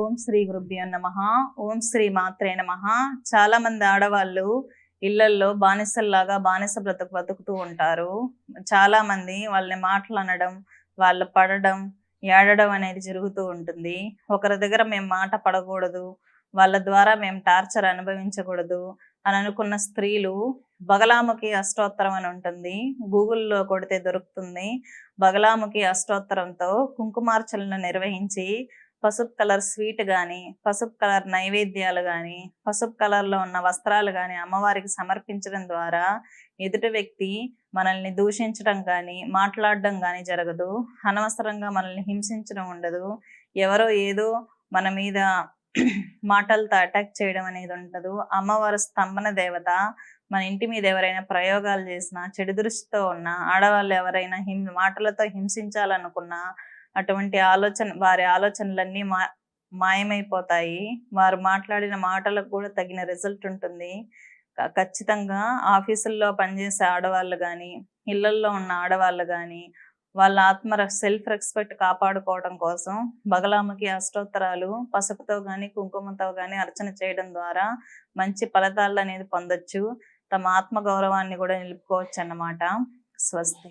ఓం శ్రీ గురుభ్యో నమః. ఓం శ్రీ మాత్రే నమః. చాలా మంది ఆడవాళ్ళు ఇళ్లల్లో బానిసల్లాగా బానిస బతుకుతూ ఉంటారు. చాలా మంది వాళ్ళని మాటలు అనడం, వాళ్ళు పడడం, ఏడడం అనేది జరుగుతూ ఉంటుంది. ఒకరి దగ్గర మేము మాట పడకూడదు, వాళ్ళ ద్వారా మేము టార్చర్ అనుభవించకూడదు అని అనుకున్న స్త్రీలు బగలాముఖి అష్టోత్తరం అని ఉంటుంది. గూగుల్లో కొడితే దొరుకుతుంది. బగలాముఖి అష్టోత్తరంతో కుంకుమార్చనలు నిర్వహించి పసుపు కలర్ స్వీట్ కానీ, పసుపు కలర్ నైవేద్యాలు కానీ, పసుపు కలర్లో ఉన్న వస్త్రాలు కానీ అమ్మవారికి సమర్పించడం ద్వారా ఎదుటి వ్యక్తి మనల్ని దూషించడం కానీ, మాట్లాడడం కానీ జరగదు. అనవసరంగా మనల్ని హింసించడం ఉండదు. ఎవరో ఏదో మన మీద మాటలతో అటాక్ చేయడం అనేది ఉండదు. అమ్మవారు స్తంభన దేవత. మన ఇంటి మీద ఎవరైనా ప్రయోగాలు చేసినా, చెడు దృష్టితో ఉన్న ఆడవాళ్ళు ఎవరైనా మాటలతో హింసించాలనుకున్నా అటువంటి వారి ఆలోచనలన్నీ మాయమైపోతాయి. వారు మాట్లాడిన మాటలకు కూడా తగిన రిజల్ట్ ఉంటుంది. ఖచ్చితంగా ఆఫీసుల్లో పనిచేసే ఆడవాళ్ళు కానీ, ఇళ్లల్లో ఉన్న ఆడవాళ్ళు కానీ వాళ్ళ సెల్ఫ్ రెస్పెక్ట్ కాపాడుకోవడం కోసం బగలాముఖి అష్టోత్తరాలు పసుపుతో కానీ, కుంకుమతో కానీ అర్చన చేయడం ద్వారా మంచి ఫలితాలు అనేది పొందొచ్చు. తమ ఆత్మగౌరవాన్ని కూడా నిలుపుకోవచ్చు అన్నమాట. స్వస్తి.